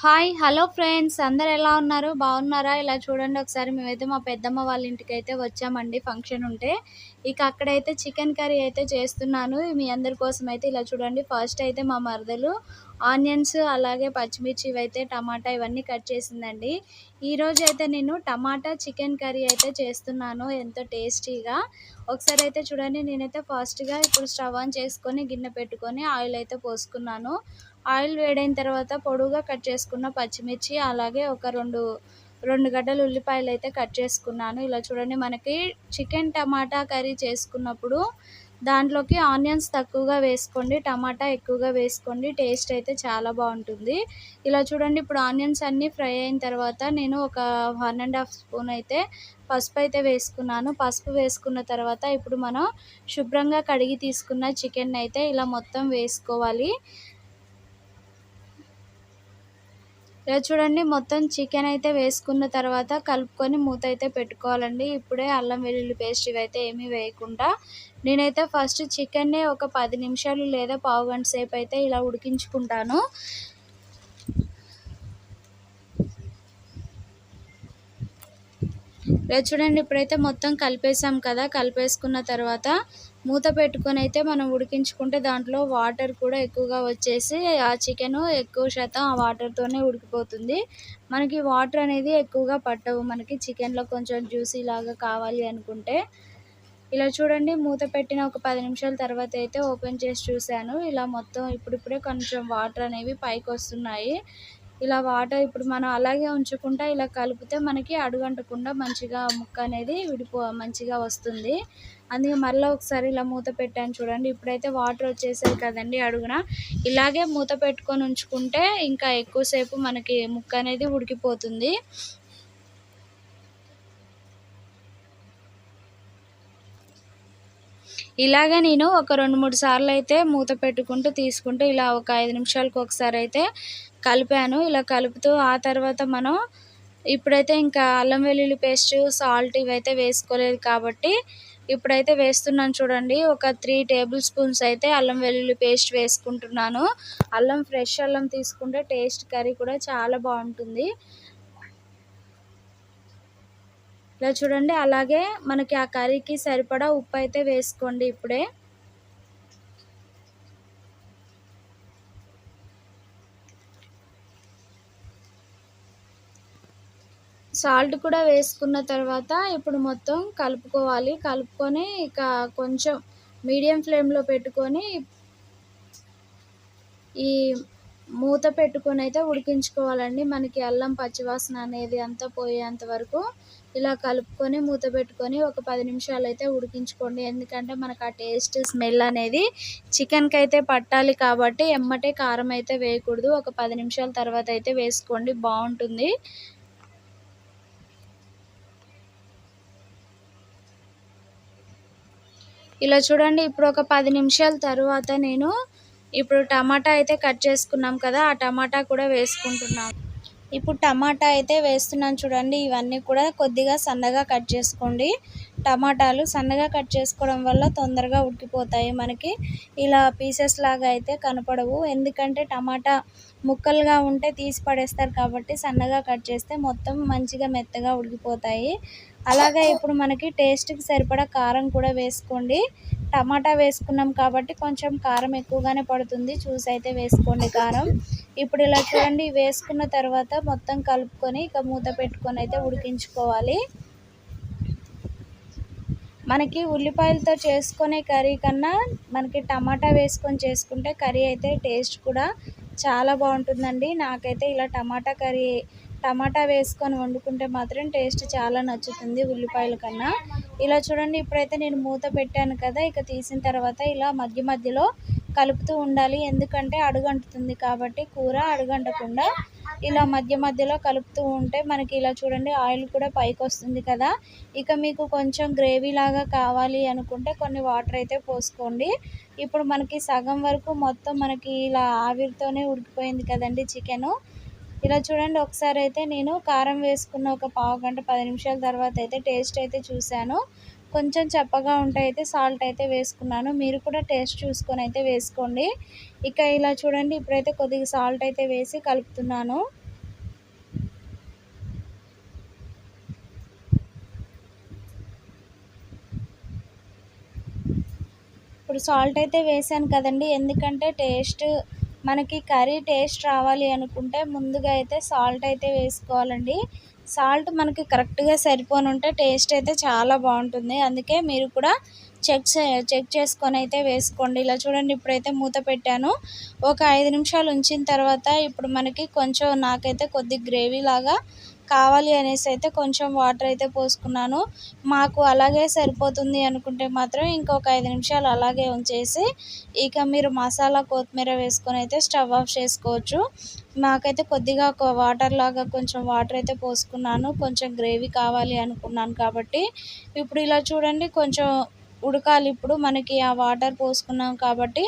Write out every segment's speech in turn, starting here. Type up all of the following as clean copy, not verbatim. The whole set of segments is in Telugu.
హాయ్! హలో ఫ్రెండ్స్ అందరూ ఎలా ఉన్నారు? బాగున్నారా? ఇలా చూడండి ఒకసారి మేమైతే మా పెద్దమ్మ వాళ్ళ ఇంటికైతే వచ్చామండి ఫంక్షన్ ఉంటే. ఇక అక్కడైతే చికెన్ కర్రీ అయితే చేస్తున్నాను. మీ అందరి కోసం అయితే ఇలా చూడండి. ఫస్ట్ అయితే మా మరదలు ఆనియన్స్ అలాగే పచ్చిమిర్చి ఇవైతే టమాటా ఇవన్నీ కట్ చేసిందండి. ఈరోజైతే నేను టమాటా చికెన్ కర్రీ అయితే చేస్తున్నాను ఎంతో టేస్టీగా. ఒకసారి అయితే చూడండి నేనైతే ఫాస్ట్‌గా ఇప్పుడు స్టవ్ ఆన్ చేసుకొని గిన్నె పెట్టుకొని ఆయిల్ అయితే పోసుకున్నాను. ఆయిల్ వేడైన తర్వాత పొడువుగా కట్ చేసుకున్న పచ్చిమిర్చి అలాగే ఒక 2 గడ్డల ఉల్లిపాయలైతే కట్ చేసుకున్నాను. ఇలా చూడండి మనకి చికెన్ టమాటా కర్రీ చేసుకున్నప్పుడు దాంట్లోకి ఆనియన్స్ తక్కువగా వేసుకోండి. టమాటా ఎక్కువగా వేసుకోండి. టేస్ట్ అయితే చాలా బావుంటుంది. ఇలా చూడండి ఇప్పుడు ఆనియన్స్ అన్నీ ఫ్రై అయిన తర్వాత నేను ఒక 1 ½ స్పూన్ అయితే పసుపైతే వేసుకున్నాను. పసుపు వేసుకున్న తర్వాత ఇప్పుడు మనం శుభ్రంగా కడిగి తీసుకున్న చికెన్నయితే ఇలా మొత్తం వేసుకోవాలి. ఇలా చూడండి మొత్తం చికెన్ అయితే వేసుకున్న తర్వాత కలుపుకొని మూత అయితే పెట్టుకోవాలండి. ఇప్పుడే అల్లం వెల్లుల్లి పేస్ట్ ఇవైతే ఏమీ వేయకుండా నేనైతే ఫస్ట్ చికెన్నే ఒక 10 నిమిషాలు లేదా పావుగంట సేపు అయితే ఇలా ఉడికించుకుంటాను. ఇలా చూడండి ఇప్పుడైతే మొత్తం కలిపేసాం కదా, కలిపేసుకున్న తర్వాత మూత పెట్టుకొని అయితే మనం ఉడికించుకుంటే దాంట్లో వాటర్ కూడా ఎక్కువగా వచ్చేసి ఆ చికెను ఎక్కువ శాతం ఆ వాటర్తోనే ఉడికిపోతుంది. మనకి వాటర్ అనేది ఎక్కువగా పట్టవు. మనకి చికెన్లో కొంచెం జ్యూసీ లాగా కావాలి అనుకుంటే ఇలా చూడండి మూత పెట్టిన ఒక 10 నిమిషాల తర్వాత అయితే ఓపెన్ చేసి చూశాను. ఇలా మొత్తం ఇప్పుడిప్పుడే కొంచెం వాటర్ అనేవి పైకి వస్తున్నాయి. ఇలా వాటర్ ఇప్పుడు మనం అలాగే ఉంచుకుంటా ఇలా కలిపితే మనకి అడుగంటకుండా మంచిగా ముక్క అనేది మంచిగా వస్తుంది. అందుకే మళ్ళీ ఒకసారి ఇలా మూత పెట్టాను చూడండి. ఇప్పుడైతే వాటర్ వచ్చేసాయి కదండి అడుగున. ఇలాగే మూత పెట్టుకొని ఉంచుకుంటే ఇంకా ఎక్కువసేపు మనకి ముక్క అనేది ఉడికిపోతుంది. ఇలాగ నేను ఒక 2, 3 సార్లు అయితే మూత పెట్టుకుంటూ తీసుకుంటూ ఇలా ఒక 5 నిమిషాలకు ఒకసారి అయితే కలిపాను. ఇలా కలుపుతూ ఆ తర్వాత మనం ఇప్పుడైతే ఇంకా అల్లం వెల్లుల్లి పేస్ట్, సాల్ట్ ఇవైతే వేసుకోలేదు కాబట్టి ఇప్పుడైతే వేస్తున్నాను చూడండి. ఒక 3 టేబుల్ స్పూన్స్ అయితే అల్లం వెల్లుల్లి పేస్ట్ వేసుకుంటున్నాను. ఫ్రెష్ అల్లం తీసుకుంటే టేస్ట్ కర్రీ కూడా చాలా బాగుంటుంది. ఇలా చూడండి అలాగే మనకి ఆ కర్రీకి సరిపడా ఉప్పు అయితే వేసుకోండి ఇప్పుడే. సాల్ట్ కూడా వేసుకున్న తర్వాత ఇప్పుడు మొత్తం కలుపుకోవాలి. కలుపుకొని ఇక కొంచెం మీడియం ఫ్లేమ్‌లో పెట్టుకొని ఈ మూత పెట్టుకొని అయితే ఉడికించుకోవాలండి. మనకి అల్లం పచ్చివాసన అనేది అంతా పోయేంత వరకు ఇలా కలుపుకొని మూత పెట్టుకొని ఒక 10 నిమిషాలు అయితే ఉడికించుకోండి. ఎందుకంటే మనకు ఆ టేస్ట్ స్మెల్ అనేది చికెన్‌కి అయితే పట్టాలి కాబట్టి ఎమ్మటే కారం అయితే వేయకూడదు. ఒక 10 నిమిషాల తర్వాత అయితే వేసుకోండి బావుంటుంది. ఇలా చూడండి ఇప్పుడు ఒక 10 నిమిషాల తరువాత నేను ఇప్పుడు టమాటా అయితే కట్ చేసుకున్నాం కదా, ఆ టమాటా కూడా వేసుకుంటున్నాను. ఇప్పుడు టమాటా అయితే వేస్తున్నాను చూడండి. ఇవన్నీ కూడా కొద్దిగా సన్నగా కట్ చేసుకోండి. టమాటాలు సన్నగా కట్ చేసుకోవడం వల్ల తొందరగా ఉడికిపోతాయి. మనకి ఇలా పీసెస్ లాగా అయితే కనపడవు. ఎందుకంటే టమాటా ముక్కలుగా ఉంటే తీసి పడేస్తారు కాబట్టి సన్నగా కట్ చేస్తే మొత్తం మంచిగా మెత్తగా ఉడికిపోతాయి. అలాగే ఇప్పుడు మనకి టేస్ట్‌కి సరిపడా కారం కూడా వేసుకోండి. టమాటా వేసుకున్నాం కాబట్టి కొంచెం కారం ఎక్కువగానే పడుతుంది. చూసి అయితే వేసుకోండి కారం. ఇప్పుడు ఇలా చూడండి వేసుకున్న తర్వాత మొత్తం కలుపుకొని ఇక మూత పెట్టుకొని అయితే ఉడికించుకోవాలి. మనకి ఉల్లిపాయలతో చేసుకునే కర్రీ కన్నా మనకి టమాటా వేసుకొని చేసుకుంటే కర్రీ అయితే టేస్ట్ కూడా చాలా బాగుంటుందండి. నాకైతే ఇలా టమాటా వేసుకొని వండుకుంటే మాత్రం టేస్ట్ చాలా నచ్చుతుంది ఉల్లిపాయల కన్నా. ఇలా చూడండి ఇప్పుడైతే నేను మూత పెట్టాను కదా, ఇక తీసిన తర్వాత ఇలా మధ్య మధ్యలో కలుపుతూ ఉండాలి. ఎందుకంటే అడుగంటుతుంది కాబట్టి కూర అడుగంటకుండా ఇలా మధ్య మధ్యలో కలుపుతూ ఉంటే మనకి ఇలా చూడండి ఆయిల్ కూడా పైకి వస్తుంది కదా. ఇక మీకు కొంచెం గ్రేవీ లాగా కావాలి అనుకుంటే కొన్ని వాటర్ అయితే పోసుకోండి. ఇప్పుడు మనకి సగం వరకు మొత్తం మనకి ఇలా ఆవిరితోనే ఉడికిపోయింది కదండి చికెను. ఇలా చూడండి ఒకసారి అయితే నేను కారం వేసుకున్న ఒక పావుగంట 10 నిమిషాల తర్వాత అయితే టేస్ట్ అయితే చూశాను. కొంచెం చప్పగా ఉంటే అయితే సాల్ట్ అయితే వేసుకున్నాను. మీరు కూడా టేస్ట్ చూసుకొని అయితే వేసుకోండి. ఇక ఇలా చూడండి ఇప్పుడైతే కొద్దిగా సాల్ట్ అయితే వేసి కలుపుతున్నాను. ఇప్పుడు సాల్ట్ అయితే వేసాను కదండి, ఎందుకంటే మనకి కర్రీ టేస్ట్ రావాలి అనుకుంటే ముందుగా అయితే సాల్ట్ అయితే వేసుకోవాలండి. సాల్ట్ మనకి కరెక్ట్గా సరిపోనుంటే టేస్ట్ అయితే చాలా బాగుంటుంది. అందుకే మీరు కూడా చెక్ చేసుకొని అయితే వేసుకోండి. ఇలా చూడండి, ఇప్పుడైతే మూత పెట్టాను. ఒక 5 నిమిషాలు ఉంచిన తర్వాత ఇప్పుడు మనకి కొంచెం నాకైతే కొద్ది గ్రేవీ లాగా కావాలి అనేసి అయితే కొంచెం వాటర్ అయితే పోసుకున్నాను. మాకు అలాగే సరిపోతుంది అనుకుంటే మాత్రం ఇంకొక 5 నిమిషాలు అలాగే ఉంచేసి ఇక మీరు మసాలా కొత్తిమీర వేసుకొని అయితే స్టవ్ ఆఫ్ చేసుకోవచ్చు. నాకైతే కొద్దిగా వాటర్ లాగా కొంచెం వాటర్ అయితే పోసుకున్నాను, కొంచెం గ్రేవీ కావాలి అనుకున్నాను కాబట్టి. ఇప్పుడు ఇలా చూడండి, కొంచెం ఉడకాలి. ఇప్పుడు మనకి ఆ వాటర్ పోసుకున్నాం కాబట్టి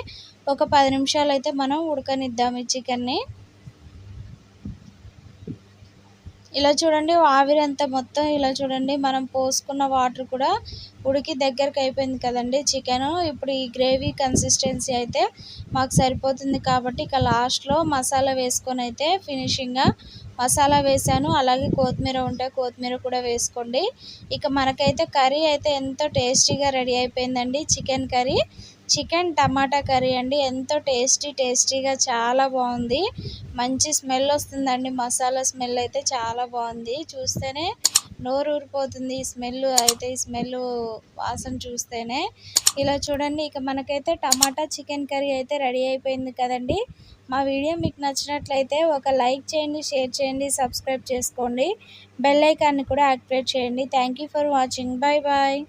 ఒక 10 నిమిషాలు అయితే మనం ఉడకనిద్దాం ఈ చికెన్ని. ఇలా చూడండి, ఆవిరంతా మొత్తం ఇలా చూడండి మనం పోసుకున్న వాటర్ కూడా ఉడికి దగ్గరికి అయిపోయింది కదండి చికెను. ఇప్పుడు ఈ గ్రేవీ కన్సిస్టెన్సీ అయితే మాకు సరిపోతుంది కాబట్టి ఇక లాస్ట్లో మసాలా వేసుకొని అయితే ఫినిషింగ్గా మసాలా వేసాను. అలాగే కొత్తిమీర ఉంటే కొత్తిమీర కూడా వేసుకోండి. ఇక మనకైతే కర్రీ అయితే ఎంతో టేస్టీగా రెడీ అయిపోయిందండి. చికెన్ టమాటా కర్రీ అండి. ఎంతో టేస్టీగా చాలా బాగుంది. మంచి స్మెల్ వస్తుందండి, మసాలా స్మెల్ అయితే చాలా బాగుంది. చూస్తేనే నోరు ఊరిపోతుంది ఈ స్మెల్ వాసన చూస్తేనే. ఇలా చూడండి, ఇక మనకైతే టమాటా చికెన్ కర్రీ అయితే రెడీ అయిపోయింది కదండి. మా వీడియో మీకు నచ్చినట్లయితే ఒక లైక్ చేయండి, షేర్ చేయండి, సబ్స్క్రైబ్ చేసుకోండి, బెల్ ఐకాన్ని కూడా యాక్టివేట్ చేయండి. Thank you for watching. Bye bye.